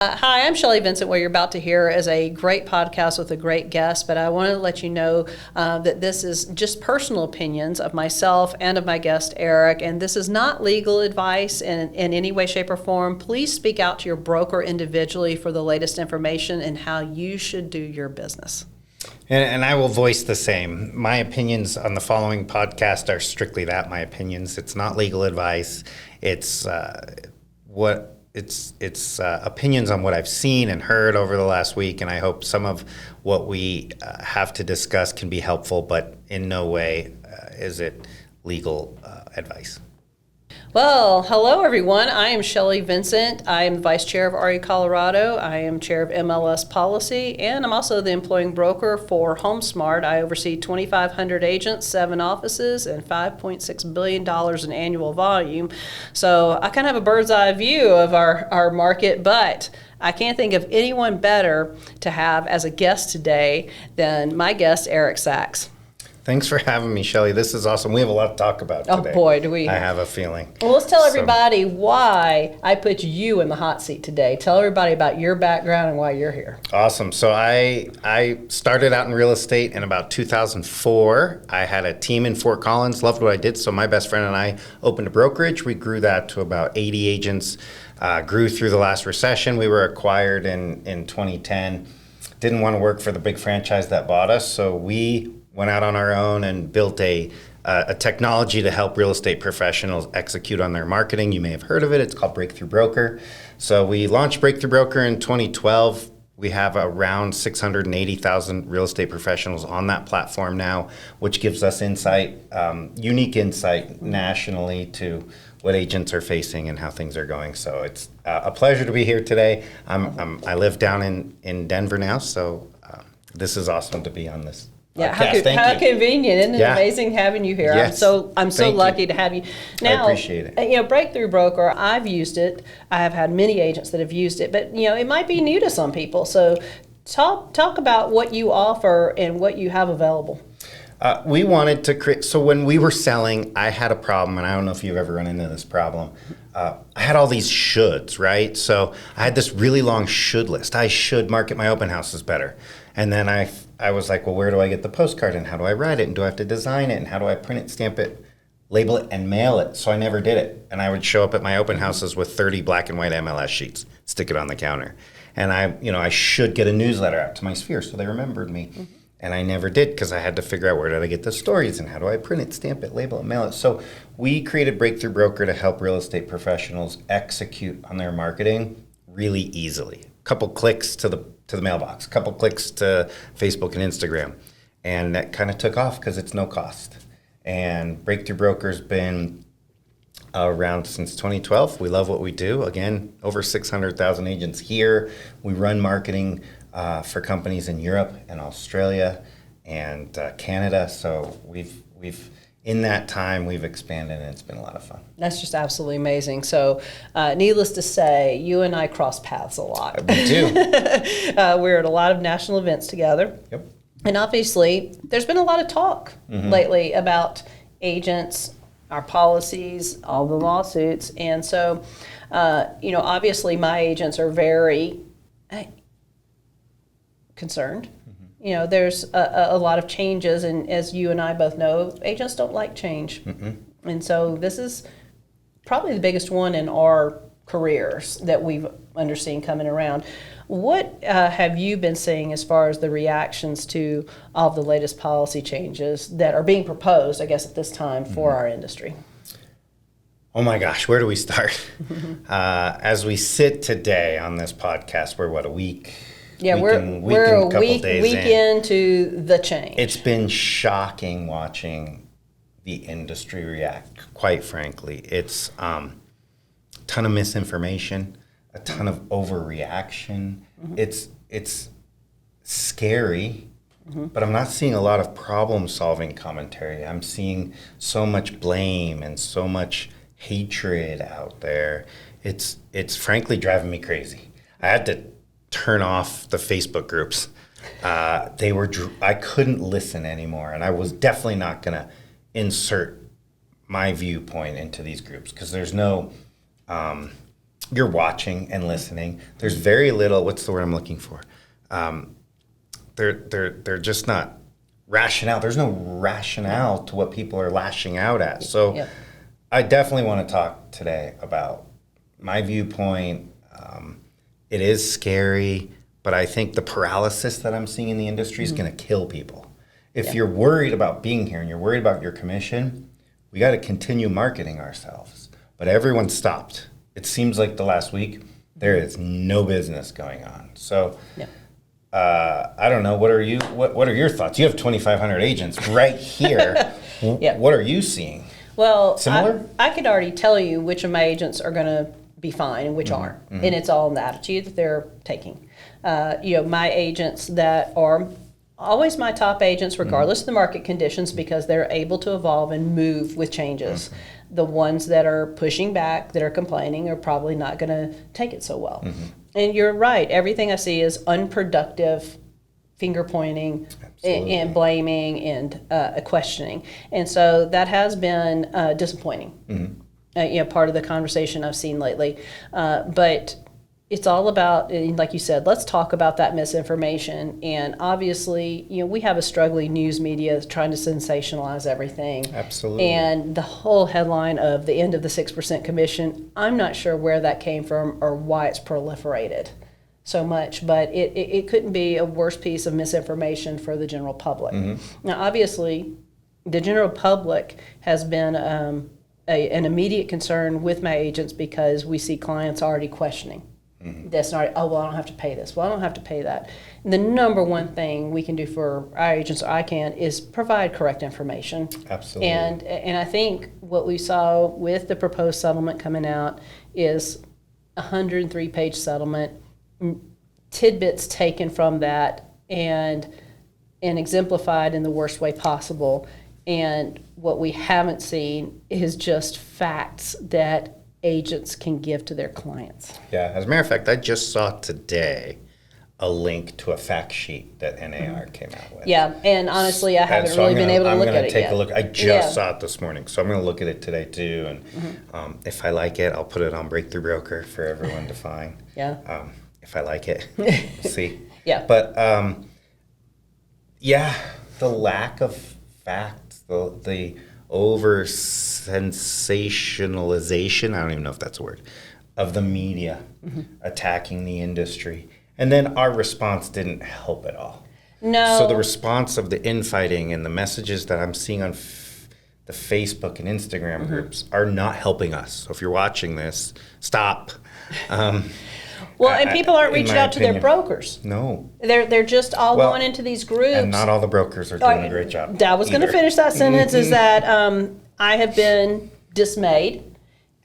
Hi, I'm Shelly Vincent. What you're about to hear is a great podcast with a great guest, but I want to let you know that this is just personal opinions of myself and of my guest, Eric, and this is not legal advice in any way, shape, or form. Please speak out to your broker individually for the latest information and how you should do your business. And I will voice the same. My opinions on the following podcast are strictly that, my opinions. It's not legal advice. It's opinions on what I've seen and heard over the last week, and I hope some of what we have to discuss can be helpful, but in no way is it legal advice. Well, hello everyone. I am Shelly Vincent. I am the Vice Chair of REcolorado. I am Chair of MLS Policy, and I'm also the employing broker for HomeSmart. I oversee 2,500 agents, 7 offices, and $5.6 billion in annual volume. So I kind of have a bird's eye view of our market, but I can't think of anyone better to have as a guest today than my guest, Eric Sachs. Thanks for having me, Shelly. This is awesome. We have a lot to talk about today. Oh boy, do we. I have a feeling. Well, let's tell everybody why I put you in the hot seat today. Tell everybody about your background and why you're here. Awesome. So I started out in real estate in about 2004. I had a team in Fort Collins, loved what I did, so my best friend and I opened a brokerage. We grew that to about 80 agents, grew through the last recession. We were acquired in 2010. Didn't want to work for the big franchise that bought us, so we went out on our own and built a technology to help real estate professionals execute on their marketing. You may have heard of it. It's called Breakthrough Broker. So we launched Breakthrough Broker in 2012. We have around 680,000 real estate professionals on that platform now, which gives us insight, unique insight nationally to what agents are facing and how things are going. So it's a pleasure to be here today. I live down in Denver now, so this is awesome to be on this. Yeah, how convenient. Isn't it amazing having you here? Yes. I'm so lucky to have you. Now, I appreciate it. Breakthrough Broker, I've used it. I have had many agents that have used it, but it might be new to some people. So talk about what you offer and what you have available. We wanted to create, so when we were selling, I had a problem, and I don't know if you've ever run into this problem. I had all these shoulds, right? So I had this really long should list. I should market my open houses better. And then I was like, well, where do I get the postcard, and how do I write it, and do I have to design it, and how do I print it, stamp it, label it, and mail it? So I never did it. And I would show up at my open houses with 30 black and white MLS sheets, stick it on the counter. And I should get a newsletter out to my sphere so they remembered me. Mm-hmm. And I never did, because I had to figure out where did I get the stories and how do I print it, stamp it, label it, mail it. So we created Breakthrough Broker to help real estate professionals execute on their marketing really easily. A couple clicks to the mailbox, a couple clicks to Facebook and Instagram. And that kind of took off because it's no cost. And Breakthrough Broker's been around since 2012. We love what we do. Again, over 600,000 agents here. We run marketing for companies in Europe and Australia and Canada. So we've in that time we've expanded, and it's been a lot of fun. That's just absolutely amazing. So needless to say, you and I cross paths a lot. We do. We're at a lot of national events together. Yep. And obviously there's been a lot of talk lately about agents, our policies, all the lawsuits. And so, obviously my agents are very concerned. There's a lot of changes, and as you and I both know, agents don't like change. And so this is probably the biggest one in our careers that we've underseen coming around. What have you been seeing as far as the reactions to all of the latest policy changes that are being proposed, I guess, at this time for our industry? Oh my gosh, where do we start? As we sit today on this podcast, we're a week? Yeah, we're a week into the change. It's been shocking watching the industry react, quite frankly. It's a ton of misinformation, a ton of overreaction. It's scary, but I'm not seeing a lot of problem-solving commentary. I'm seeing so much blame and so much hatred out there. It's frankly driving me crazy. I had to turn off the Facebook groups. I couldn't listen anymore, and I was definitely not going to insert my viewpoint into these groups because there's no you're watching and listening. There's very little, what's the word I'm looking for? They're just not rationale. There's no rationale to what people are lashing out at. So Yep. I definitely want to talk today about my viewpoint. It is scary, but I think the paralysis that I'm seeing in the industry is going to kill people. If you're worried about being here and you're worried about your commission, we got to continue marketing ourselves. But everyone stopped. It seems like the last week, there is no business going on. So I don't know. What are your thoughts? You have 2,500 agents right here. What are you seeing? Well, Similar? I could already tell you which of my agents are going to be fine and which aren't. And it's all in the attitude that they're taking. My agents that are always my top agents, regardless of the market conditions, because they're able to evolve and move with changes. The ones that are pushing back, that are complaining, are probably not going to take it so well. And you're right. Everything I see is unproductive finger pointing and blaming and questioning. And so that has been disappointing. Part of the conversation I've seen lately. But it's all about, like you said, let's talk about that misinformation. And obviously, we have a struggling news media trying to sensationalize everything. Absolutely. And the whole headline of the end of the 6% commission, I'm not sure where that came from or why it's proliferated so much, but it couldn't be a worse piece of misinformation for the general public. Now, obviously, the general public has been an immediate concern with my agents because we see clients already questioning. That's not, I don't have to pay this. Well, I don't have to pay that. And the number one thing we can do for our agents, or I can, is provide correct information. Absolutely. And I think what we saw with the proposed settlement coming out is a 103-page settlement, tidbits taken from that and exemplified in the worst way possible. And what we haven't seen is just facts that agents can give to their clients. Yeah, as a matter of fact, I just saw today a link to a fact sheet that NAR came out with. Yeah, and honestly, I haven't really been able to look at it yet. I'm going to take a look. I just saw it this morning, so I'm going to look at it today too. And if I like it, I'll put it on Breakthrough Broker for everyone to find. If I like it, we'll see. But the lack of facts, the over sensationalization, I don't even know if that's a word, of the media attacking the industry. And then our response didn't help at all. No. So the response of the infighting and the messages that I'm seeing on the Facebook and Instagram groups are not helping us. So if you're watching this, stop. And people aren't reaching out to their brokers. No. They're just all going into these groups. And not all the brokers are doing a great job. I was going to finish that sentence, is that I have been dismayed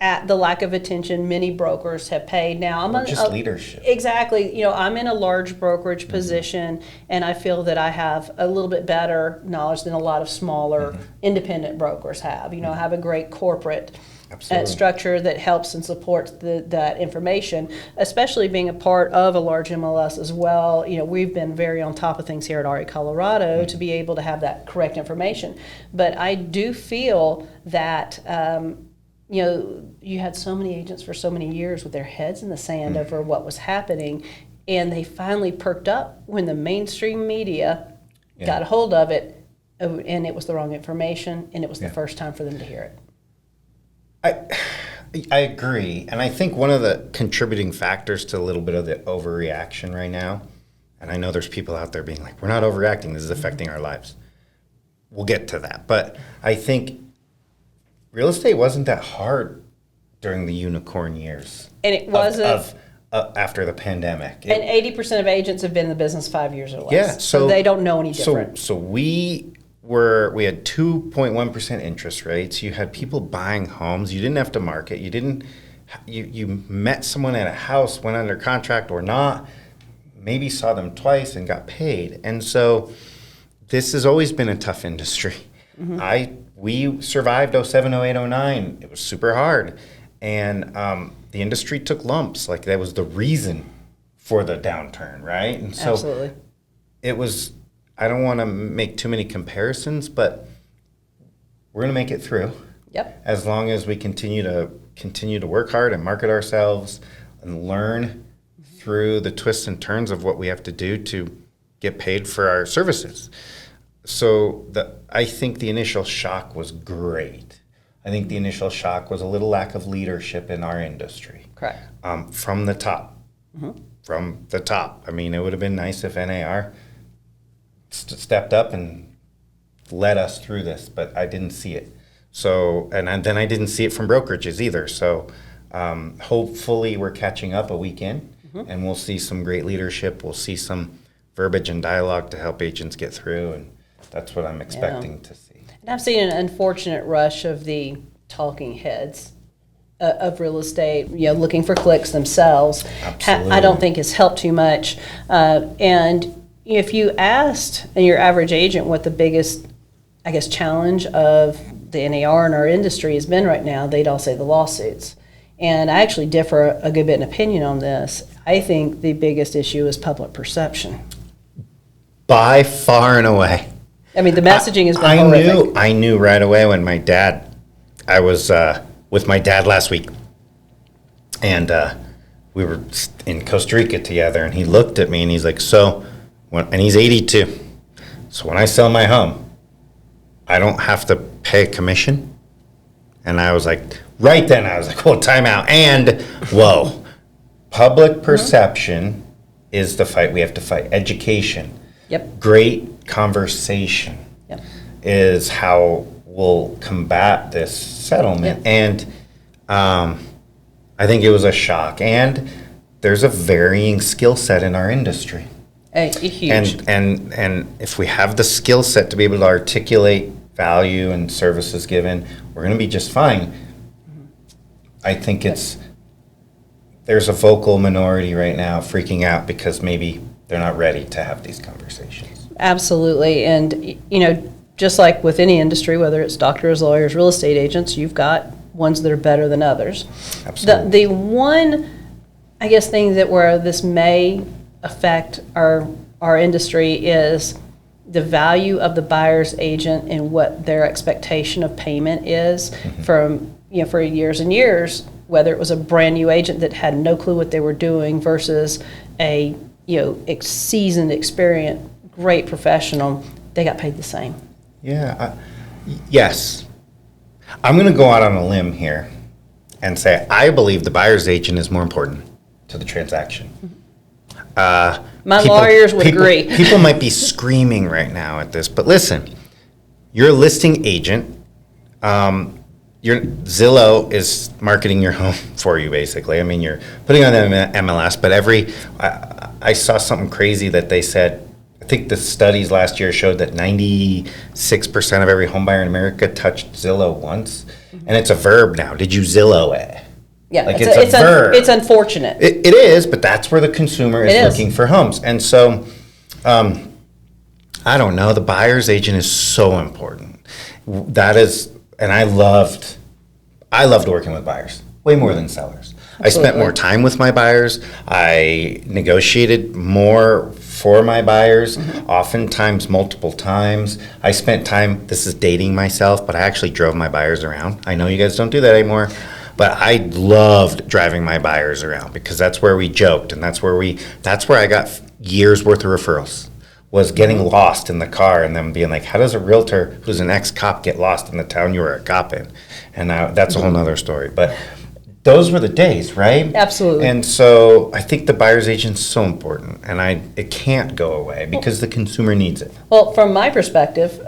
at the lack of attention many brokers have paid. Now, I'm leadership. Exactly. I'm in a large brokerage position, and I feel that I have a little bit better knowledge than a lot of smaller independent brokers have. I have a great corporate structure that helps and supports that information, especially being a part of a large MLS as well. We've been very on top of things here at REcolorado to be able to have that correct information. But I do feel that you had so many agents for so many years with their heads in the sand over what was happening, and they finally perked up when the mainstream media got a hold of it, and it was the wrong information, and it was the first time for them to hear it. I agree, and I think one of the contributing factors to a little bit of the overreaction right now, and I know there's people out there being like, we're not overreacting, this is affecting our lives. We'll get to that, but I think real estate wasn't that hard during the unicorn years. And it wasn't. After the pandemic. And 80% of agents have been in the business 5 years or less. Yeah, so they don't know any different. So we had 2.1% interest rates. You had people buying homes. You didn't have to market. You met someone at a house, went under contract or not, maybe saw them twice and got paid. And so this has always been a tough industry. We survived 07, 08, 09. It was super hard. And the industry took lumps. Like, that was the reason for the downturn, right? And so Absolutely. It was, I don't want to make too many comparisons, but we're going to make it through. Yep. As long as we continue to continue to work hard and market ourselves and learn through the twists and turns of what we have to do to get paid for our services. So I think the initial shock was great. I think the initial shock was a little lack of leadership in our industry. Correct. From the top. From the top. I mean, it would have been nice if NAR stepped up and led us through this, but I didn't see it. So, and then I didn't see it from brokerages either. So hopefully we're catching up a week in, and we'll see some great leadership. We'll see some verbiage and dialogue to help agents get through, and that's what I'm expecting to see. And I've seen an unfortunate rush of the talking heads of real estate, looking for clicks themselves. Absolutely. I don't think it's helped too much. And if you asked your average agent what the biggest, I guess, challenge of the NAR in our industry has been right now, they'd all say the lawsuits. And I actually differ a good bit in opinion on this. I think the biggest issue is public perception. By far and away. I mean, the messaging has been horrific. I knew right away when I was with my dad last week, and we were in Costa Rica together, and he looked at me and he's like, and he's 82. So when I sell my home, I don't have to pay a commission? And I was like, right then, I was like, well, time out. And, whoa, public perception is the fight we have to fight. Education. Yep. Great conversation is how we'll combat this settlement. Yep. And I think it was a shock. And there's a varying skill set in our industry. Huge. And if we have the skill set to be able to articulate value and services given, we're going to be just fine. I think there's a vocal minority right now freaking out because maybe they're not ready to have these conversations. Absolutely. And, just like with any industry, whether it's doctors, lawyers, real estate agents, you've got ones that are better than others. Absolutely. The one, I guess, thing that where this may affect our industry is the value of the buyer's agent and what their expectation of payment is from, for years and years, whether it was a brand new agent that had no clue what they were doing versus a, seasoned, experienced, great professional, they got paid the same. Yeah. Yes. I'm going to go out on a limb here and say I believe the buyer's agent is more important to the transaction. Lawyers would agree. People might be screaming right now at this, but listen, you're a listing agent. Your Zillow is marketing your home for you, basically. I mean, you're putting on the MLS, but I saw something crazy that they said, I think the studies last year showed that 96% of every home buyer in America touched Zillow once, and it's a verb now. Did you Zillow it? Yeah, like it's a verb. It's unfortunate. It is, but that's where the consumer is looking for homes. And so, I don't know, the buyer's agent is so important. That is, and I loved working with buyers, way more than sellers. Absolutely. I spent more time with my buyers. I negotiated more for my buyers, oftentimes multiple times. I spent time, this is dating myself, but I actually drove my buyers around. I know you guys don't do that anymore. But I loved driving my buyers around because that's where we joked, and that's where I got years worth of referrals, was getting lost in the car and them being like, how does a realtor who's an ex-cop get lost in the town you were a cop in? And that's a whole nother story. But those were the days, right? Absolutely. And so I think the buyer's agent's so important, and it can't go away because the consumer needs it. Well, from my perspective,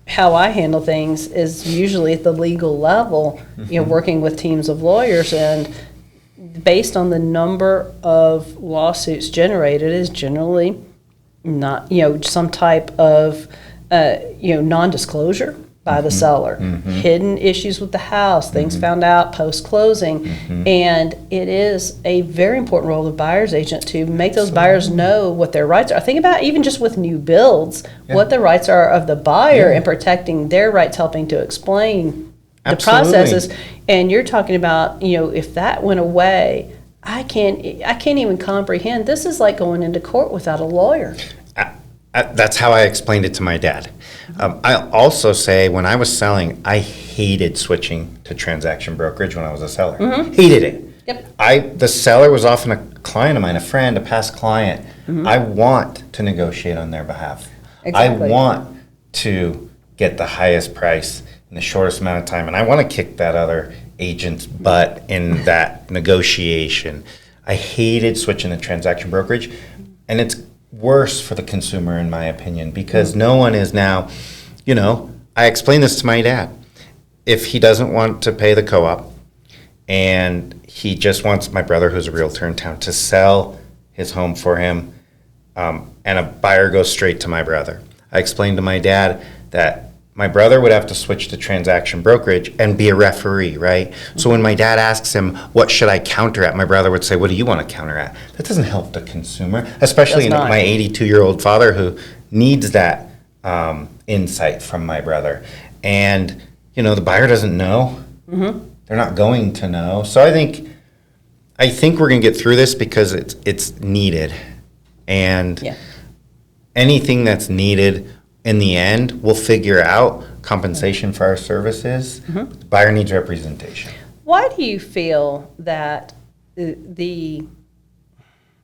how I handle things is usually at the legal level, working with teams of lawyers, and based on the number of lawsuits generated is generally not, some type of, non-disclosure by the seller, hidden issues with the house, things found out post-closing, and it is a very important role of the buyer's agent to make those buyers know what their rights are. Think about even just with new builds, what the rights are of the buyer and protecting their rights, helping to explain the processes. And you're talking about, if that went away, I can't even comprehend. This is like going into court without a lawyer. That's how I explained it to my dad. I also say when I was selling, I hated switching to transaction brokerage when I was a seller. Hated it. Yep. The seller was often a client of mine, a friend, a past client. I want to negotiate on their behalf. Exactly. I want to get the highest price in the shortest amount of time, and I want to kick that other agent's butt in that negotiation. I hated switching to transaction brokerage, and it's worse for the consumer, in my opinion, because no one is now, I explained this to my dad. If he doesn't want to pay the co-op and he just wants my brother, who's a realtor in town, to sell his home for him, and a buyer goes straight to my brother. I explained to my dad that my brother would have to switch to transaction brokerage and be a referee, right? So when my dad asks him, what should I counter at? My brother would say, what do you want to counter at? That doesn't help the consumer, especially my 82-year-old father who needs that insight from my brother. And, the buyer doesn't know. They're not going to know. So I think we're going to get through this because it's needed. And anything that's needed in the end, we'll figure out compensation for our services. The buyer needs representation. Why do you feel that the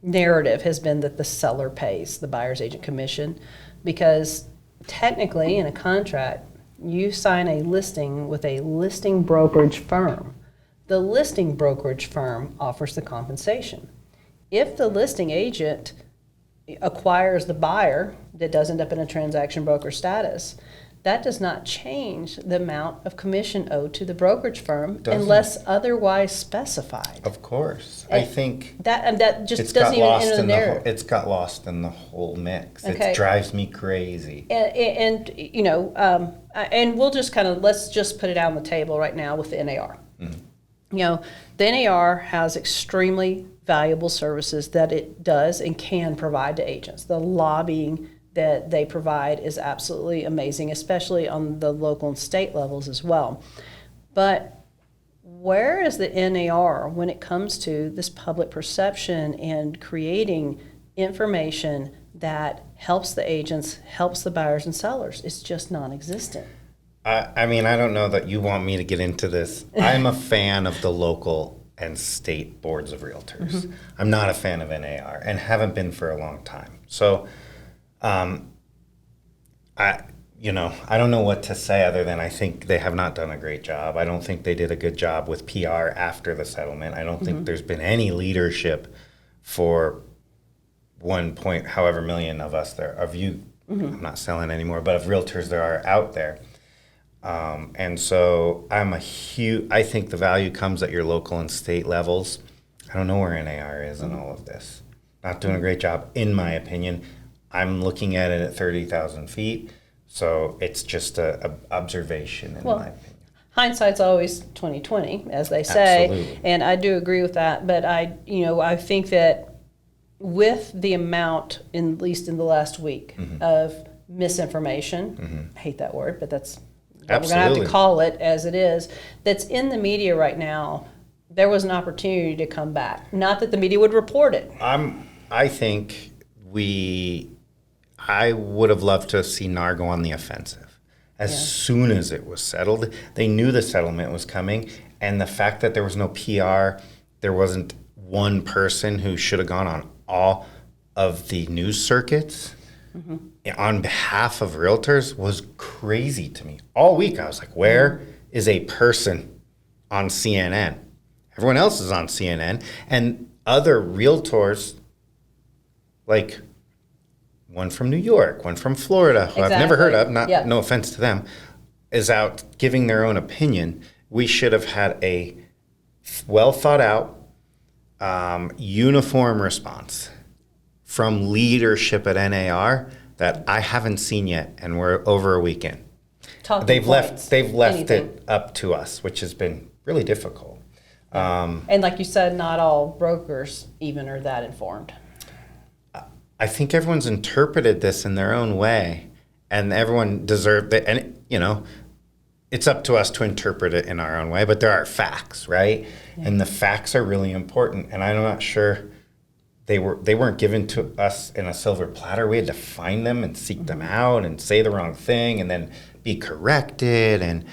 narrative has been that the seller pays the buyer's agent commission? Because technically, in a contract, you sign a listing with a listing brokerage firm. The listing brokerage firm offers the compensation. If the listing agent acquires the buyer that does end up in a transaction broker status, that does not change the amount of commission owed to the brokerage firm unless otherwise specified. Of course. And I think that just doesn't even enter the narrative. It's got lost in the whole mix. Okay. It drives me crazy. And we'll just let's just put it out on the table right now with the NAR. The NAR has extremely valuable services that it does and can provide to agents. The lobbying that they provide is absolutely amazing, especially on the local and state levels as well. But where is the NAR when it comes to this public perception and creating information that helps the agents, helps the buyers and sellers? It's just non-existent. I don't know that you want me to get into this. I'm a fan of the local and state boards of realtors. I'm not a fan of NAR and haven't been for a long time. So I don't know what to say other than I think they have not done a great job. I don't think they did a good job with PR after the settlement. I don't think there's been any leadership for 1 point however million of us there, of you, I'm not selling anymore, but of realtors there are out there. And so I think the value comes at your local and state levels. I don't know where NAR is in all of this. Not doing a great job, in my opinion. I'm looking at it at 30,000 feet, so it's just a observation in my opinion. Hindsight's always 20/20, as they say. Absolutely. And I do agree with that. But I think that with the amount, at least in the last week, of misinformation, I hate that word, but that's we're going to have to call it as it is, that's in the media right now, there was an opportunity to come back. Not that the media would report it. I think I would have loved to see NAR go on the offensive. As soon as it was settled, they knew the settlement was coming, and the fact that there was no PR, there wasn't one person who should have gone on all of the news circuits on behalf of realtors was crazy to me. All week I was like, where is a person on CNN? Everyone else is on CNN. And other realtors, like one from New York, one from Florida, who I've never heard of, no offense to them, is out giving their own opinion. We should have had a well thought out, uniform response from leadership at NAR that I haven't seen yet, and we're over a weekend. They've left it up to us, which has been really difficult. And like you said, not all brokers even are that informed. I think everyone's interpreted this in their own way, and everyone deserved it. And it's up to us to interpret it in our own way. But there are facts, right? Yeah. And the facts are really important. And I'm not sure they weren't given to us in a silver platter. We had to find them and seek them out and say the wrong thing and then be corrected. And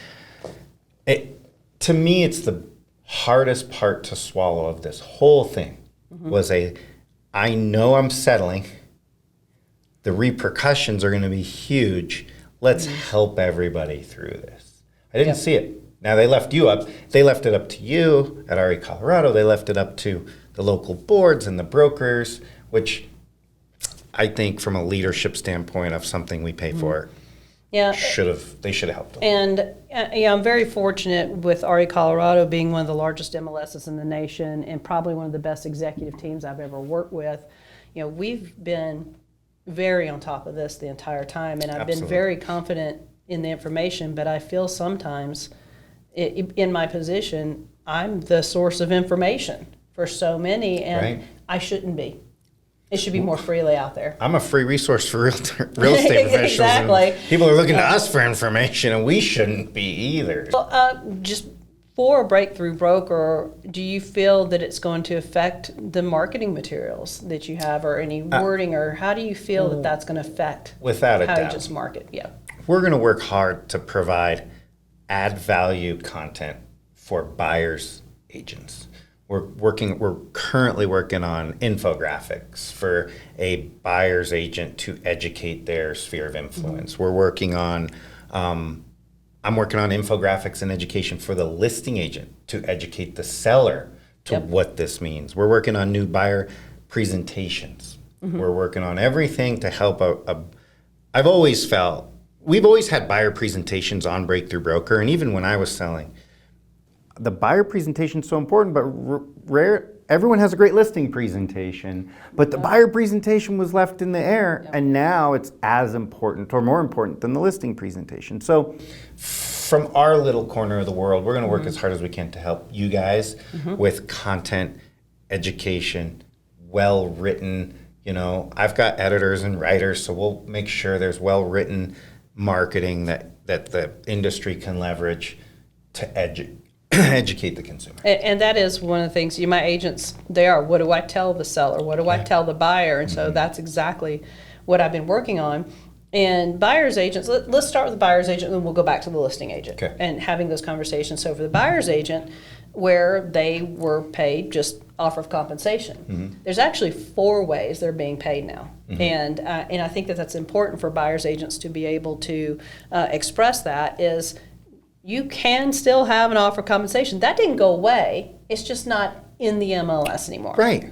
to me, it's the hardest part to swallow of this whole thing was I know I'm settling. The repercussions are going to be huge. Let's help everybody through this. I didn't see it. Now they left you up. They left it up to you at REcolorado. They left it up to the local boards and the brokers, which I think from a leadership standpoint of something we pay for, they should have helped them. And I'm very fortunate with REcolorado being one of the largest MLSs in the nation and probably one of the best executive teams I've ever worked with. We've been very on top of this the entire time, and I've been very confident in the information, but I feel sometimes in my position, I'm the source of information for so many, and I shouldn't be. It should be more freely out there. I'm a free resource for real estate professionals. Exactly. And people are looking to us for information, and we shouldn't be either. Well, just for a breakthrough broker, do you feel that it's going to affect the marketing materials that you have, or any wording, or how do you feel that that's going to affect without a how doubt. you just market? Yeah. We're going to work hard to provide add value content for buyers agents. We're currently working on infographics for a buyer's agent to educate their sphere of influence. We're working on I'm working on infographics and education for the listing agent to educate the seller to what this means. We're working on new buyer presentations. We're working on everything to help I've always felt we've always had buyer presentations on Breakthrough Broker, and even when I was selling, the buyer presentation is so important, but everyone has a great listing presentation, but the buyer presentation was left in the air, and now it's as important or more important than the listing presentation. So from our little corner of the world, we're going to work as hard as we can to help you guys with content, education, well-written. I've got editors and writers, so we'll make sure there's well-written marketing that the industry can leverage to educate the consumer. And that is one of the things, my agents, what do I tell the seller? What do I tell the buyer? And so that's exactly what I've been working on. And buyer's agents, let's start with the buyer's agent, and then we'll go back to the listing agent and having those conversations. So for the buyer's agent, where they were paid just offer of compensation, there's actually 4 ways they're being paid now. And I think that's important for buyer's agents to be able to express that is, you can still have an offer of compensation. That didn't go away. It's just not in the MLS anymore. Right.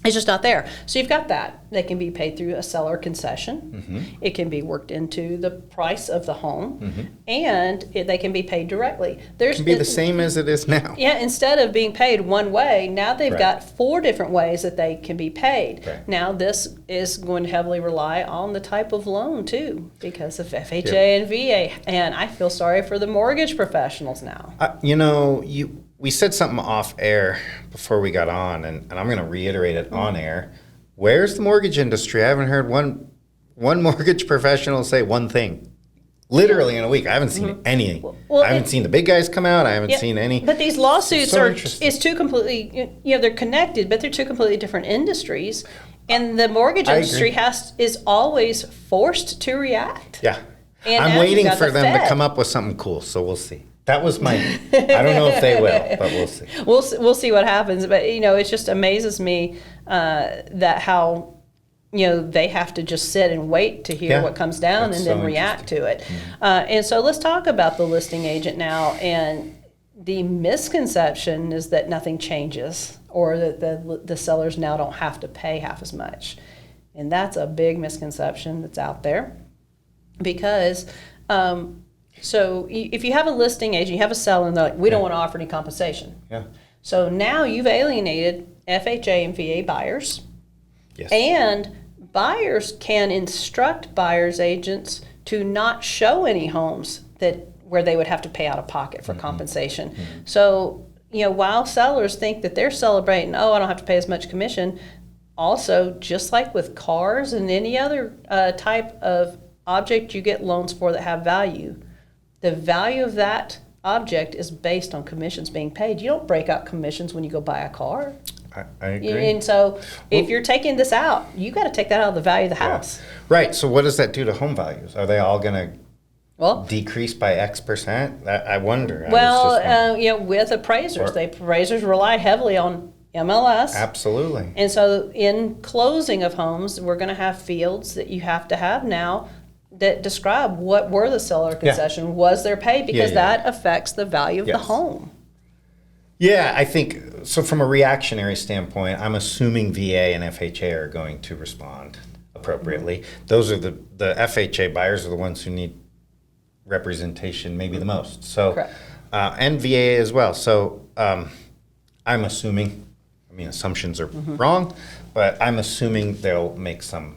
It's just not there. So you've got that. They can be paid through a seller concession. It can be worked into the price of the home, and they can be paid directly. It can be the same as it is now. Yeah, instead of being paid one way, now they've got 4 different ways that they can be paid. Now this is going to heavily rely on the type of loan too, because of FHA and VA. And I feel sorry for the mortgage professionals now. We said something off air before we got on, and I'm going to reiterate it on air. Where's the mortgage industry? I haven't heard one mortgage professional say one thing. Literally in a week. I haven't seen any. I haven't seen the big guys come out. I haven't seen any. But these lawsuits is two completely, they're connected, but they're 2 completely different industries. And the mortgage industry is always forced to react. Yeah. And I'm waiting for them to come up with something cool, so we'll see. That was I don't know if they will, but we'll see. We'll see what happens. But, it just amazes me that how, they have to just sit and wait to hear what comes down and then react to it. And so let's talk about the listing agent now. And the misconception is that nothing changes, or that the sellers now don't have to pay half as much. And that's a big misconception that's out there, because so if you have a listing agent, you have a seller, and they're like, we don't want to offer any compensation. Yeah. So now you've alienated FHA and VA buyers. Yes. And buyers can instruct buyers agents to not show any homes where they would have to pay out of pocket for compensation. So, while sellers think that they're celebrating, I don't have to pay as much commission, also, just like with cars and any other type of object you get loans for that have value, the value of that object is based on commissions being paid. You don't break out commissions when you go buy a car. I agree. And so if you're taking this out, you got to take that out of the value of the house. Right. So what does that do to home values? Are they all going Well, to decrease by X percent? I wonder. With appraisers, appraisers rely heavily on MLS. Absolutely. And so in closing of homes, we're going to have fields that you have to have now that describe what were the seller concession, was there pay, because that affects the value of the home. Yeah, I think, so from a reactionary standpoint, I'm assuming VA and FHA are going to respond appropriately. Those are the FHA buyers are the ones who need representation maybe the most. So, correct. And VA as well. So I'm assuming, assumptions are wrong, but I'm assuming they'll make some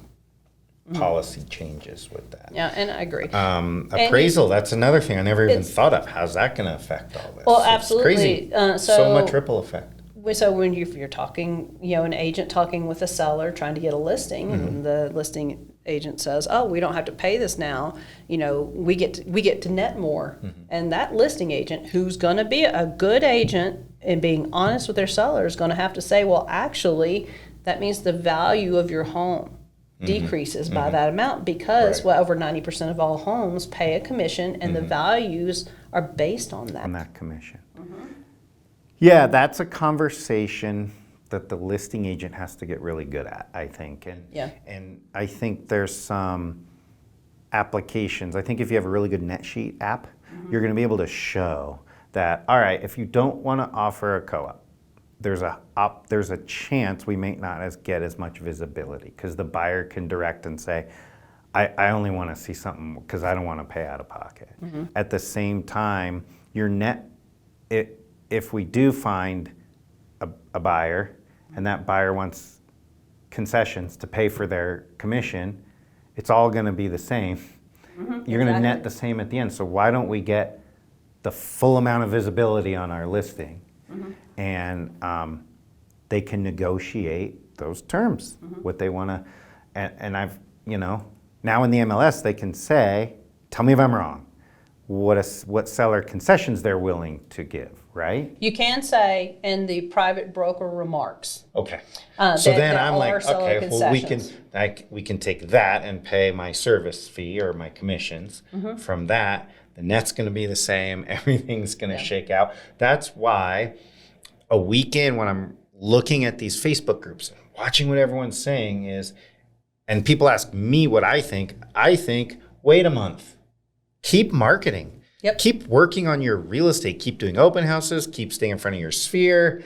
policy changes with that. Yeah, and I agree. Appraisal, that's another thing I never even thought of. How's that going to affect all this? Well, It's absolutely. crazy. So much ripple effect. So when you're talking, an agent talking with a seller trying to get a listing, and the listing agent says, "Oh, we don't have to pay this now. We get to net more." And that listing agent, who's going to be a good agent and being honest with their seller, is going to have to say, "Well, actually, that means the value of your home decreases by that amount because over 90% of all homes pay a commission, and the values are based on that." On that commission. Yeah, that's a conversation that the listing agent has to get really good at, I think. And I think there's some applications. I think if you have a really good NetSheet app, you're going to be able to show that, all right, if you don't want to offer a co-op, there's a chance we may not get as much visibility because the buyer can direct and say, I only want to see something because I don't want to pay out of pocket. At the same time, your if we do find a buyer and that buyer wants concessions to pay for their commission, it's all going to be the same. You're going to net the same at the end. So why don't we get the full amount of visibility on our listing? And they can negotiate those terms, what they want to, and I've, now in the MLS they can say, tell me if I'm wrong, what seller concessions they're willing to give, right? You can say in the private broker remarks. Okay. So then I'm like, okay, well we can take that and pay my service fee or my commissions from that. The net's going to be the same. Everything's going to shake out. That's why a weekend when I'm looking at these Facebook groups and watching what everyone's saying is, and people ask me what I think wait a month. Keep marketing. Keep working on your real estate. Keep doing open houses. Keep staying in front of your sphere.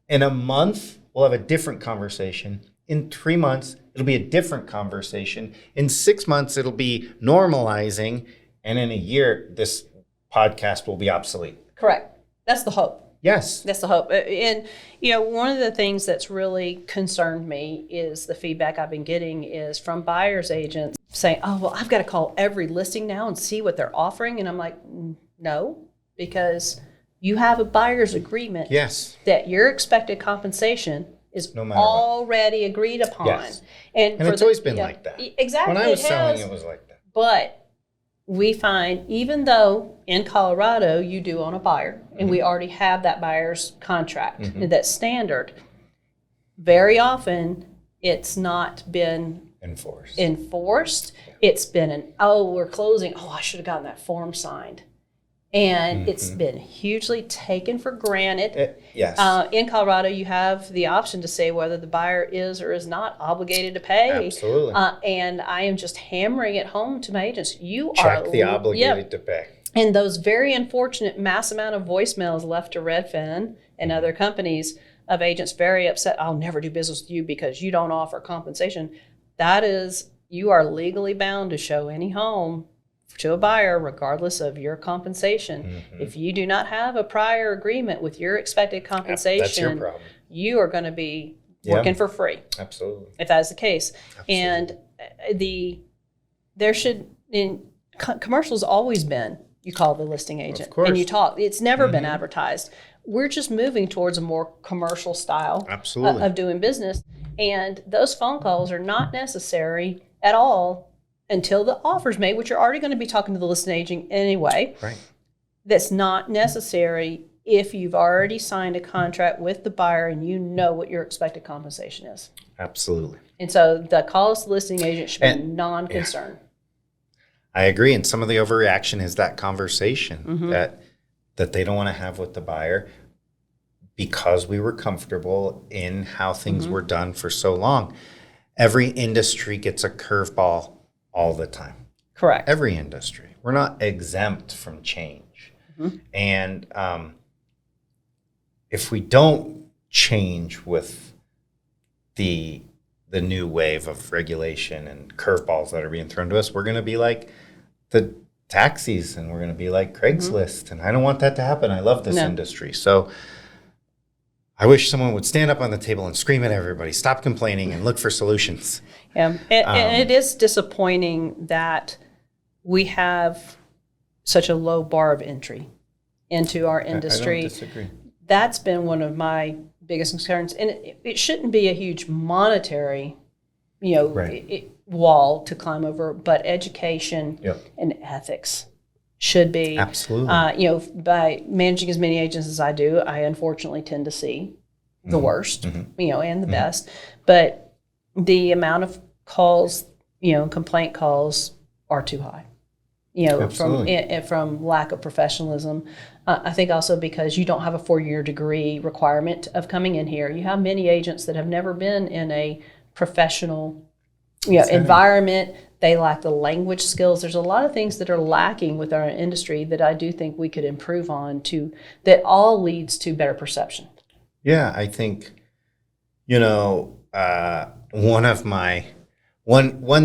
In a month, we'll have a different conversation. In 3 months, it'll be a different conversation. In 6 months, it'll be normalizing. And in a year, this podcast will be obsolete. Correct. That's the hope. Yes. That's the hope. And, one of the things that's really concerned me is the feedback I've been getting is from buyer's agents saying, "Oh, well, I've got to call every listing now and see what they're offering." And I'm like, no, because you have a buyer's agreement that your expected compensation is already agreed upon. Yes. And it's always been like that. Exactly. When I was selling, it was like that. But we find, even though in Colorado you do own a buyer, and we already have that buyer's contract, that's standard, very often it's not been enforced. It's been we're closing. Oh, I should have gotten that form signed. And it's been hugely taken for granted. In Colorado, you have the option to say whether the buyer is or is not obligated to pay. Absolutely. And I am just hammering it home to my agents. Check the obligated to pay. And those very unfortunate mass amount of voicemails left to Redfin and other companies of agents very upset, "I'll never do business with you because you don't offer compensation." That is, you are legally bound to show any home to a buyer regardless of your compensation. If you do not have a prior agreement with your expected compensation, that's your problem. You are going to be working for free. Absolutely. If that is the case. Absolutely. And commercial's always been, you call the listing agent and you talk. It's never been advertised. We're just moving towards a more commercial style of doing business. And those phone calls are not necessary at all until the offer's made, which you're already going to be talking to the listing agent anyway. Right. That's not necessary if you've already signed a contract with the buyer and you know what your expected compensation is. Absolutely. And so the call listing agent should be And- non-concerned. I agree. And some of the overreaction is that conversation that they don't want to have with the buyer because we were comfortable in how things were done for so long. Every industry gets a curveball all the time. Correct. Every industry. We're not exempt from change. And if we don't change with the new wave of regulation and curveballs that are being thrown to us, we're going to be like the taxis and we're going to be like Craigslist. And I don't want that to happen. I love this industry. So I wish someone would stand up on the table and scream at everybody, stop complaining and look for solutions. Yeah, and it is disappointing that we have such a low bar of entry into our industry. I don't disagree. That's been one of my biggest concerns, and it shouldn't be a huge monetary, wall to climb over, but education and ethics should be. Absolutely. By managing as many agents as I do, I unfortunately tend to see the worst, and the best. But the amount of calls, complaint calls are too high. From lack of professionalism. I think also because you don't have a 4-year degree requirement of coming in here. You have many agents that have never been in a professional environment. They lack the language skills. There's a lot of things that are lacking with our industry that I do think we could improve on that all leads to better perception. Yeah, I think, one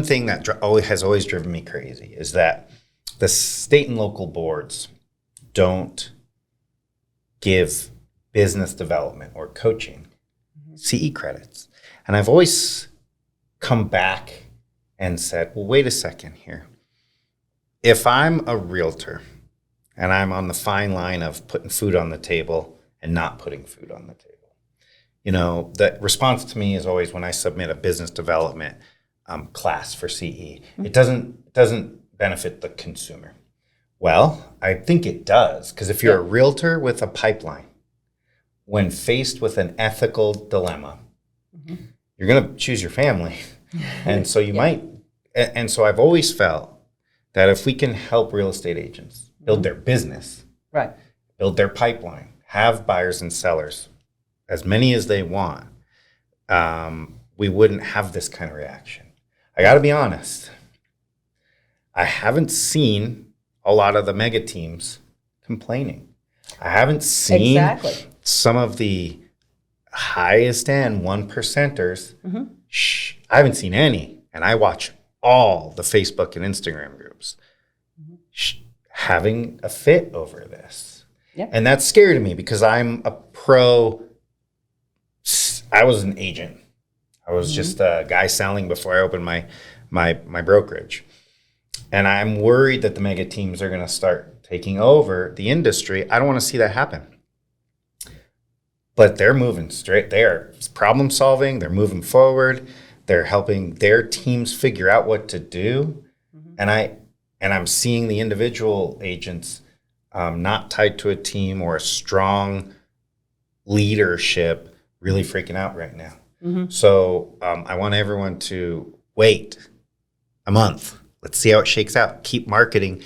thing that has always driven me crazy is that the state and local boards don't give business development or coaching CE credits. And I've always come back and said, well, wait a second here. If I'm a realtor and I'm on the fine line of putting food on the table and not putting food on the table, the response to me is always when I submit a business development class for CE, it doesn't benefit the consumer. Well, I think it does, because if you're a realtor with a pipeline, when faced with an ethical dilemma, you're going to choose your family. And so you might, and so I've always felt that if we can help real estate agents build their business, build their pipeline, have buyers and sellers, as many as they want, we wouldn't have this kind of reaction. I got to be honest. I haven't seen a lot of the mega teams complaining. I haven't seen some of the highest end 1%ers. I haven't seen any. And I watch all the Facebook and Instagram groups having a fit over this. And that's scary to me because I'm a pro. I was an agent. I was just a guy selling before I opened my brokerage. And I'm worried that the mega teams are going to start taking over the industry. I don't want to see that happen. But they're moving straight. They're problem solving. They're moving forward. They're helping their teams figure out what to do. And I'm seeing the individual agents not tied to a team or a strong leadership really freaking out right now. So I want everyone to wait a month. Let's see how it shakes out. Keep marketing.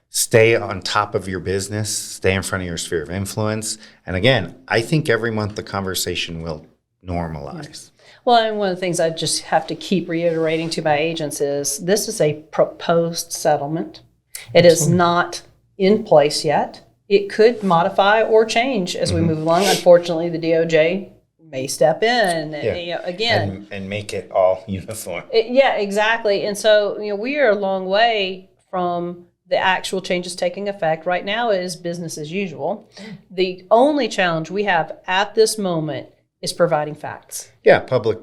Stay on top of your business. Stay in front of your sphere of influence. And again, I think every month the conversation will normalize. Well, and one of the things I just have to keep reiterating to my agents is this is a proposed settlement. It is not in place yet. It could modify or change as we move along. Unfortunately, the DOJ may step in again and make it all uniform. Exactly. And so we are a long way from the actual changes taking effect. Right now it is business as usual. The only challenge we have at this moment is providing facts. Public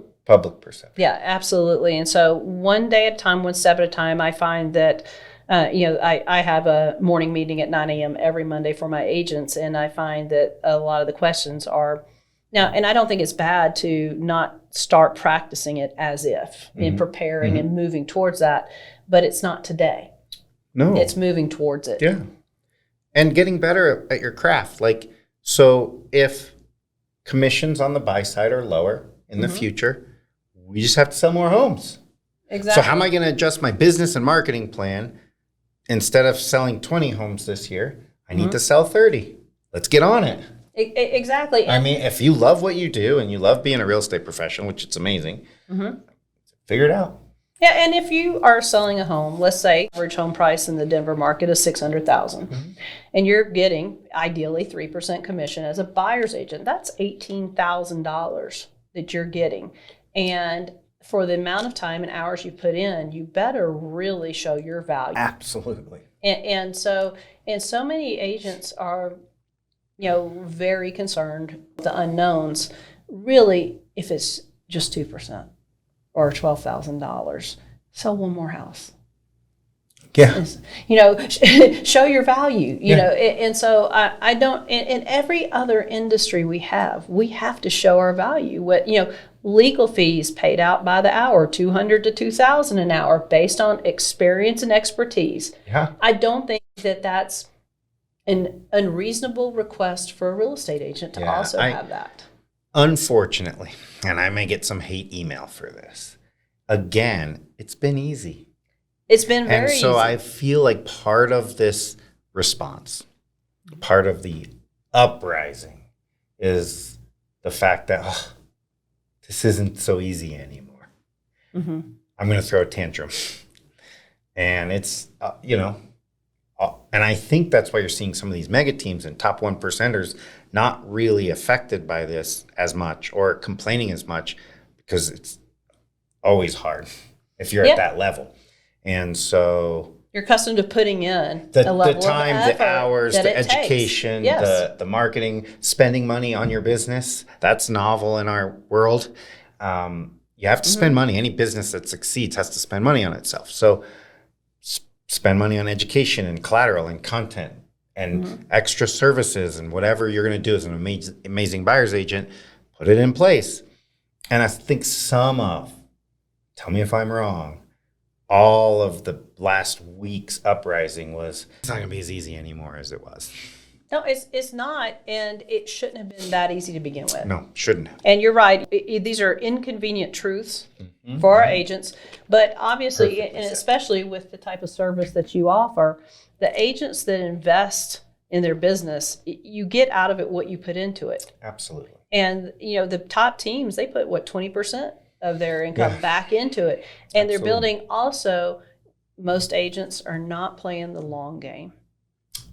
perception. Yeah, absolutely. And so one day at a time, one step at a time, I find that I have a morning meeting at 9 a.m. every Monday for my agents, and I find that a lot of the questions are now, and I don't think it's bad to not start practicing it as if in preparing and moving towards that, but it's not today. No. It's moving towards it. Yeah. And getting better at your craft. Like So if commissions on the buy side are lower in the future, we just have to sell more homes. Exactly. So how am I going to adjust my business and marketing plan? Instead of selling 20 homes this year, I need to sell 30. Let's get on it. Exactly. I mean, if you love what you do and you love being a real estate professional, which it's amazing, figure it out. Yeah, and if you are selling a home, let's say average home price in the Denver market is $600,000, and you're getting ideally 3% commission as a buyer's agent, that's $18,000 that you're getting. And for the amount of time and hours you put in, you better really show your value. Absolutely. And so many agents are, very concerned with the unknowns. Really, if it's just 2% or $12,000, sell one more house. Yeah. Show your value, and so I don't, in every other industry we have to show our value. Legal fees paid out by the hour, $200 to $2,000 an hour based on experience and expertise. Yeah. I don't think that that's an unreasonable request for a real estate agent to also have that. Unfortunately, and I may get some hate email for this, again, it's been easy. It's been very easy. And so easy. I feel like part of this response, part of the uprising is the fact that this isn't so easy anymore. I'm going to throw a tantrum. And it's, and I think that's why you're seeing some of these mega teams and top 1%ers not really affected by this as much or complaining as much, because it's always hard if you're at that level. And so you're accustomed to putting in the level time, of effort, the hours, the education, yes. the marketing, spending money on your business. That's novel in our world. You have to spend money. Any business that succeeds has to spend money on itself. So spend money on education and collateral and content and extra services and whatever you're going to do as an amazing buyer's agent, put it in place. And I think tell me if I'm wrong, all of the last week's uprising was, it's not going to be as easy anymore as it was. No, it's not, and it shouldn't have been that easy to begin with. No, shouldn't have. And you're right. These are inconvenient truths for our agents, but obviously, and especially with the type of service that you offer, the agents that invest in their business, you get out of it what you put into it. Absolutely. And, the top teams, they put, 20% of their income back into it. And they're building also, most agents are not playing the long game.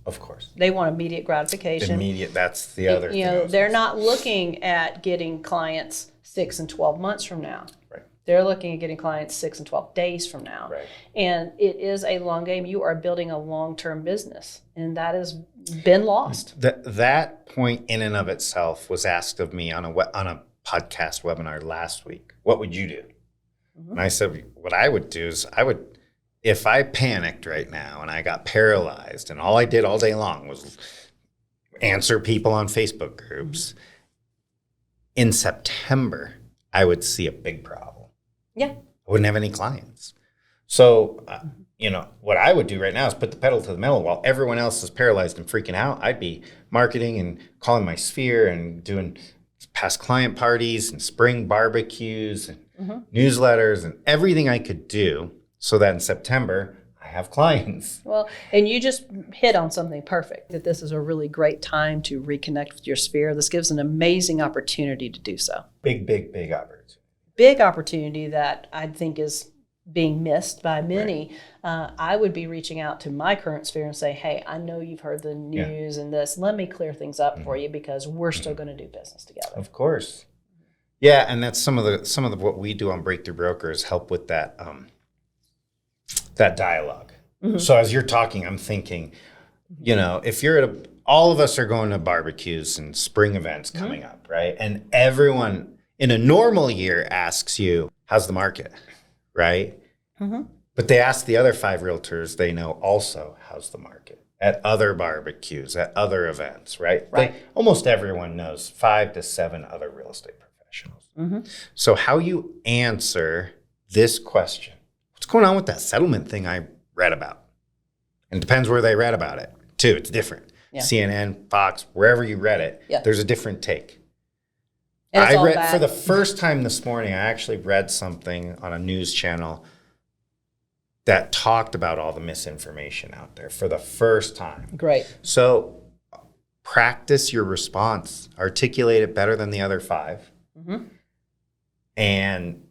Of course. They want immediate gratification. That's the other thing. They're not looking at getting clients 6 and 12 months from now. Right. They're looking at getting clients 6 and 12 days from now. Right. And it is a long game. You are building a long-term business, and that has been lost. That point in and of itself was asked of me on a podcast webinar last week. What would you do? And I said, what I would do is if I panicked right now and I got paralyzed and all I did all day long was answer people on Facebook groups, in September, I would see a big problem. Yeah. I wouldn't have any clients. So, what I would do right now is put the pedal to the metal while everyone else is paralyzed and freaking out. I'd be marketing and calling my sphere and doing past client parties and spring barbecues and newsletters and everything I could do so that in September I have clients. Well, and you just hit on something perfect, that this is a really great time to reconnect with your sphere. This gives an amazing opportunity to do so. Big opportunity. Big opportunity that I think is being missed by many. Right. I would be reaching out to my current sphere and say, hey, I know you've heard the news and this. Let me clear things up for you, because we're still going to do business together. Of course. Yeah, and that's some of the what we do on Breakthrough Brokers, help with that that dialogue. So as you're talking, I'm thinking, if you're all of us are going to barbecues and spring events coming up, right? And everyone in a normal year asks you, how's the market, right? But they ask the other 5 realtors they know also, how's the market at other barbecues, at other events, right? Almost everyone knows 5 to 7 other real estate professionals. So how you answer this question, what's going on with that settlement thing I read about? And it depends where they read about it, too. It's different. Yeah. CNN, Fox, wherever you read it, Yeah. there's a different take. And it's I all read bad. for the first time this morning, I actually read something on a news channel that talked about all the misinformation out there for the first time. Great. So practice your response, articulate it better than the other 5, and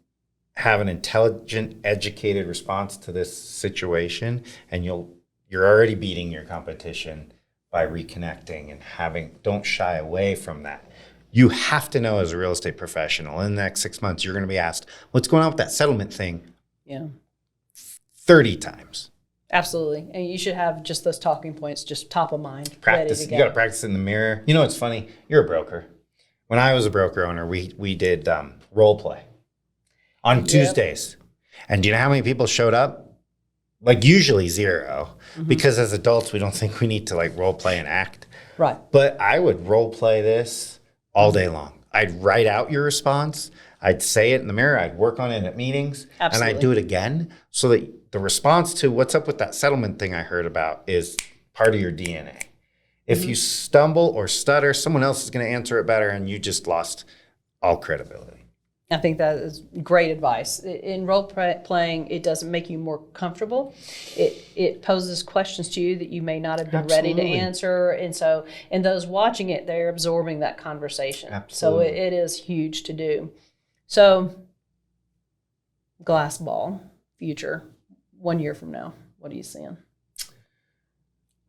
have an intelligent, educated response to this situation, and you're already beating your competition by reconnecting and don't shy away from that. You have to know as a real estate professional in the next 6 months, you're going to be asked, what's going on with that settlement thing? Yeah. 30 times. Absolutely. And you should have just those talking points just top of mind. Practice. Ready to You go. got to practice in the mirror. You know what's funny? You're a broker. When I was a broker owner, we did role play on Tuesdays. And do you know how many people showed up? Like usually 0, because as adults, we don't think we need to like role play and act. Right. But I would role play this all day long. I'd write out your response. I'd say it in the mirror. I'd work on it at meetings. Absolutely. And I'd do it again so that the response to what's up with that settlement thing I heard about is part of your DNA. If you stumble or stutter, someone else is going to answer it better, and you just lost all credibility. I think that is great advice. In role playing, it doesn't make you more comfortable. It poses questions to you that you may not have been ready to answer. And those watching it, they're absorbing that conversation. Absolutely. So it is huge to do. So glass ball, future, 1 year from now, what are you seeing?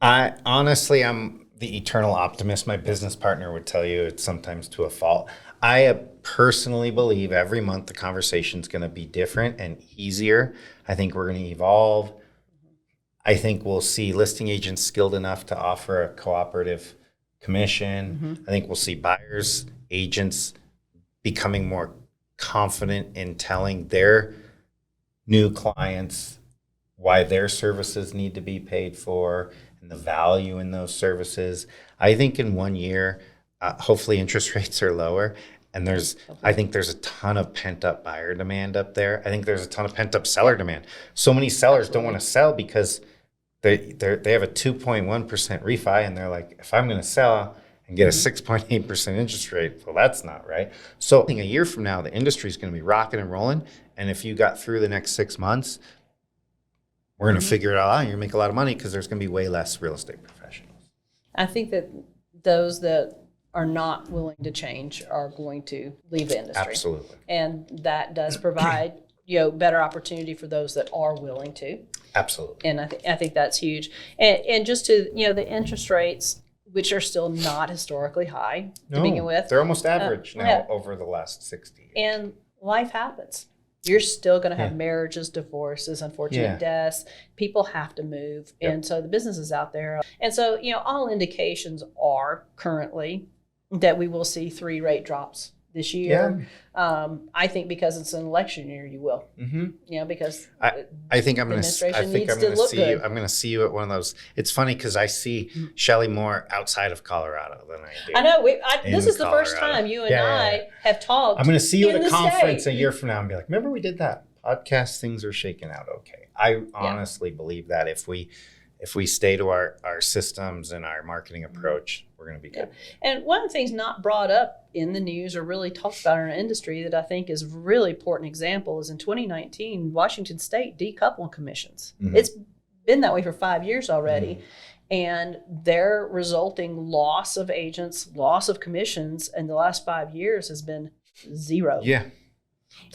I'm the eternal optimist. My business partner would tell you it's sometimes to a fault. I personally believe every month the conversation's going to be different and easier. I think we're going to evolve. I think we'll see listing agents skilled enough to offer a cooperative commission. I think we'll see buyers, agents becoming more confident in telling their new clients why their services need to be paid for and the value in those services. I think in 1 year, hopefully interest rates are lower. And I think there's a ton of pent up buyer demand up there. I think there's a ton of pent up seller demand. So many sellers don't want to sell because they have a 2.1% refi, and they're like, if I'm going to sell and get a 6.8% interest rate, well, that's not right. So I think a year from now, the industry is going to be rocking and rolling. And if you got through the next 6 months, we're going to figure it all out. You're going to make a lot of money because there's going to be way less real estate professionals. I think that those that are not willing to change are going to leave the industry. Absolutely. And that does provide, better opportunity for those that are willing to. Absolutely. And I think that's huge. And just to, the interest rates, which are still not historically high to begin with. They're almost average now over the last 60 years. And life happens. You're still going to have marriages, divorces, unfortunate deaths. People have to move. And so the business is out there. And so, all indications are currently that we will see 3 rate drops this year. I think because it's an election year, you will. Because I think I'm going to see you. I'm going to see you at one of those. It's funny because I see Shelly more outside of Colorado than I do. I know. This is the first time you and I have talked. I'm going to see you at in a the conference state. a year from now and be like, remember we did that podcast? Things are shaking out okay. I honestly believe that if we stay to our systems and our marketing approach, we're going to be good. And one of the things not brought up in the news or really talked about in our industry that I think is a really important example is in 2019, Washington State decoupled commissions. It's been that way for 5 years already. And their resulting loss of agents, loss of commissions in the last 5 years has been 0. Yeah.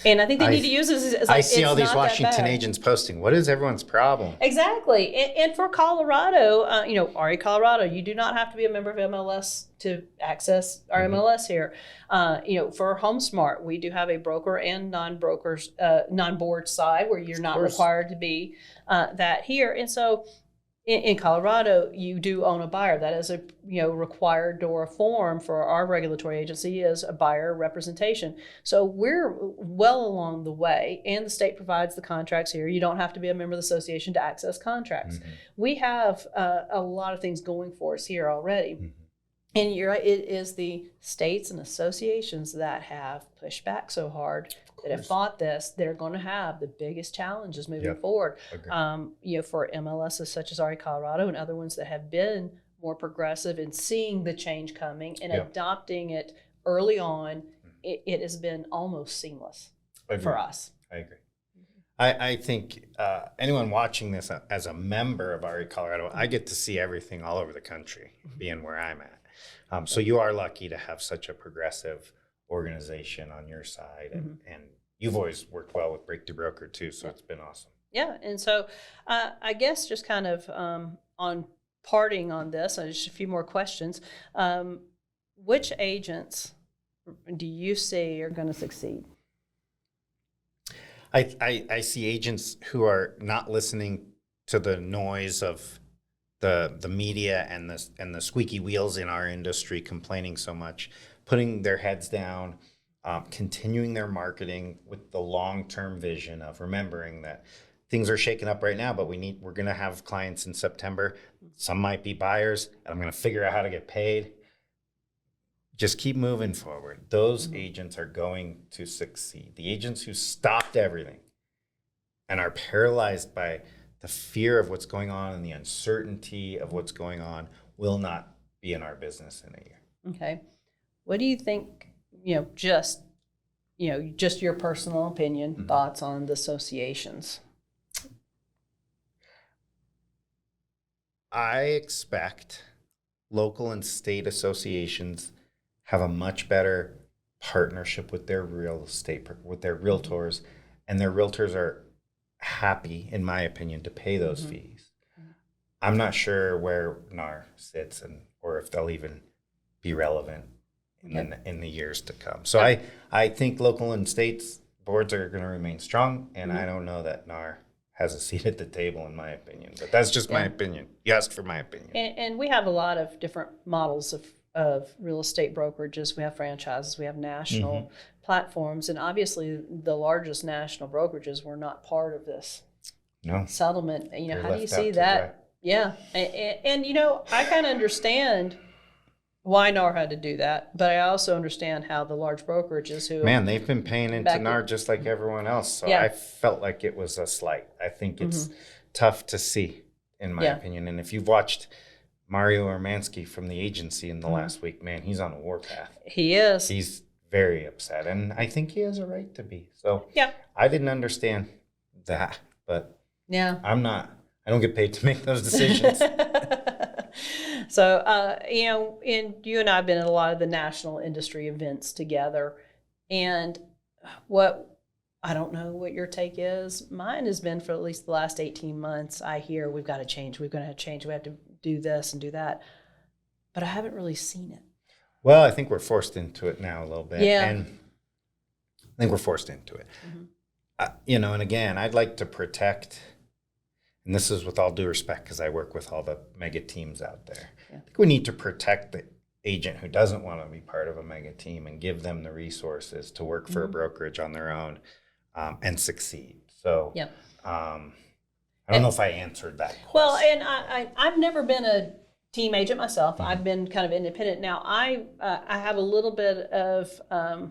And I think they need to use this as I see all these Washington agents posting. What is everyone's problem? Exactly. And for Colorado, REcolorado, you do not have to be a member of MLS to access our MLS here. For HomeSmart, we do have a broker and non-board side where you're not required to be that here. And so in Colorado, you do own a buyer. That is a required DORA form for our regulatory agency is a buyer representation. So we're well along the way, and the state provides the contracts here. You don't have to be a member of the association to access contracts. We have a lot of things going for us here already. And you're right, it is the states and associations that have pushed back so hard, that have fought this, that are going to have the biggest challenges moving forward. For MLSs such as REcolorado and other ones that have been more progressive and seeing the change coming and Yeah. adopting it early on, it has been almost seamless for us. I agree. I think anyone watching this as a member of REcolorado, I get to see everything all over the country, being where I'm at. So you are lucky to have such a progressive organization on your side, and you've always worked well with Breakthrough Broker too, so it's been awesome. Yeah, and so I guess just kind of on parting on this, just a few more questions. Which agents do you see are going to succeed? I see agents who are not listening to the noise of the media and the squeaky wheels in our industry complaining so much, putting their heads down, continuing their marketing with the long-term vision of remembering that things are shaking up right now, but we're going to have clients in September. Some might be buyers, and I'm going to figure out how to get paid. Just keep moving forward. Those agents are going to succeed. The agents who stopped everything and are paralyzed by the fear of what's going on and the uncertainty of what's going on will not be in our business in a year. Okay. What do you think, just your personal opinion, thoughts on the associations? I expect local and state associations have a much better partnership with their real estate, with their realtors, and their realtors are happy, in my opinion, to pay those fees. I'm not sure where NAR sits or if they'll even be relevant in the years to come. So I think local and states boards are going to remain strong, and I don't know that NAR has a seat at the table, in my opinion. But that's just my opinion. You asked for my opinion. And we have a lot of different models of real estate brokerages. We have franchises, we have national platforms, and obviously the largest national brokerages were not part of this settlement. How do you see that? Yeah, and I kind of understand why NAR had to do that, but I also understand how the large brokerages they've been paying into NAR just like everyone else. So I felt like it was a slight. I think it's tough to see, in my opinion. And if you've watched Mario Urmansky from the agency in the last week, man, he's on a warpath. He is. He's very upset, and I think he has a right to be. So I didn't understand that, but I don't get paid to make those decisions. So, and you and I have been at a lot of the national industry events together, and I don't know what your take is. Mine has been for at least the last 18 months. I hear we've got to change. We're going to change. We have to do this and do that. But I haven't really seen it. Well, I think we're forced into it now a little bit. Yeah. And I think we're forced into it. And again, I'd like to protect, and this is with all due respect because I work with all the mega teams out there. I think we need to protect the agent who doesn't want to be part of a mega team and give them the resources to work for a brokerage on their own and succeed. So I don't know if I answered that question. Well, and I've never been a team agent myself. I've been kind of independent. Now, I have a little bit of, I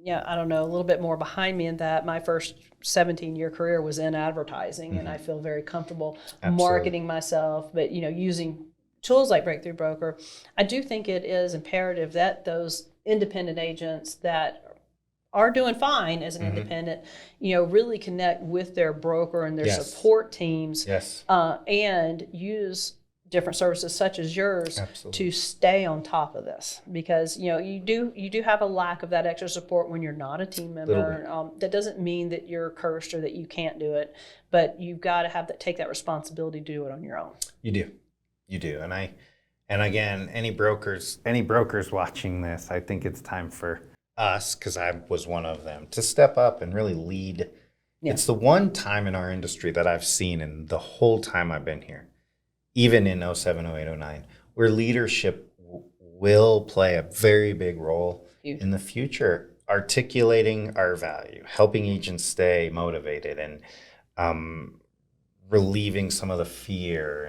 don't know, a little bit more behind me in that my first 17-year career was in advertising, and I feel very comfortable marketing myself, but, using tools like Breakthrough Broker. I do think it is imperative that those independent agents that are doing fine as an independent, really connect with their broker and their support teams, and use different services such as yours to stay on top of this, because you do have a lack of that extra support when you're not a team member. That doesn't mean that you're cursed or that you can't do it, but you've got to take that responsibility to do it on your own. You do, and again, any brokers watching this, I think it's time for us, because I was one of them, to step up and really lead. It's the one time in our industry that I've seen in the whole time I've been here, even in 07, 08, 09, where leadership will play a very big role in the future, articulating our value, helping agents stay motivated, and relieving some of the fear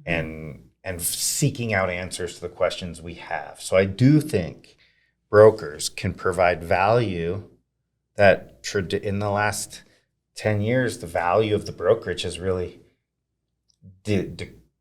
and seeking out answers to the questions we have. So I do think brokers can provide value that in the last 10 years, the value of the brokerage has really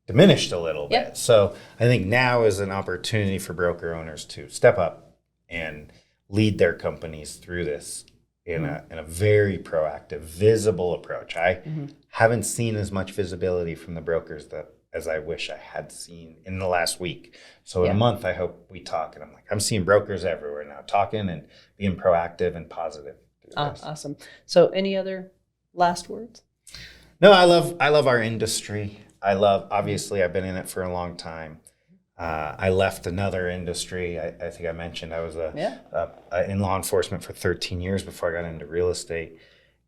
diminished a little bit. Yep. So I think now is an opportunity for broker owners to step up and lead their companies through this in a very proactive, visible approach. I haven't seen as much visibility from the brokers as I wish I had seen in the last week. So in a month, I hope we talk. And I'm seeing brokers everywhere now talking and being proactive and positive. Awesome. So any other last words? No, I love our industry. Obviously, I've been in it for a long time. I left another industry. I think I mentioned I was in law enforcement for 13 years before I got into real estate.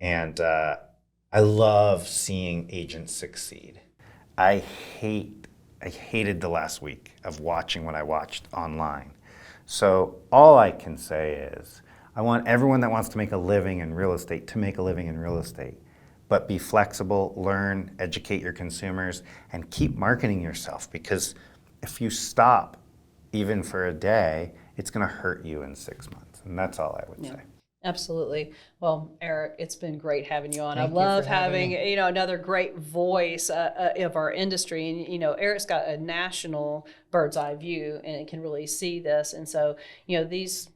And I love seeing agents succeed. I hated the last week of watching what I watched online. So all I can say is I want everyone that wants to make a living in real estate to make a living in real estate. But be flexible, learn, educate your consumers, and keep marketing yourself, because if you stop even for a day, it's going to hurt you in 6 months. And that's all I would say. Absolutely. Well, Eric, it's been great having you on. Thank I you love for having having me. another great voice of our industry. And Eric's got a national bird's eye view, and it can really see this. And so these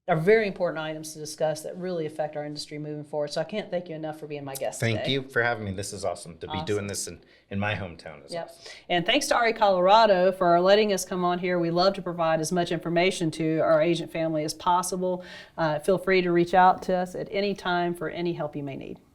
are very important items to discuss that really affect our industry moving forward. So I can't thank you enough for being my guest today. Thank you for having me. This is awesome. To be doing this in my hometown is awesome. And thanks to REcolorado for letting us come on here. We love to provide as much information to our agent family as possible. Feel free to reach out to us at any time for any help you may need.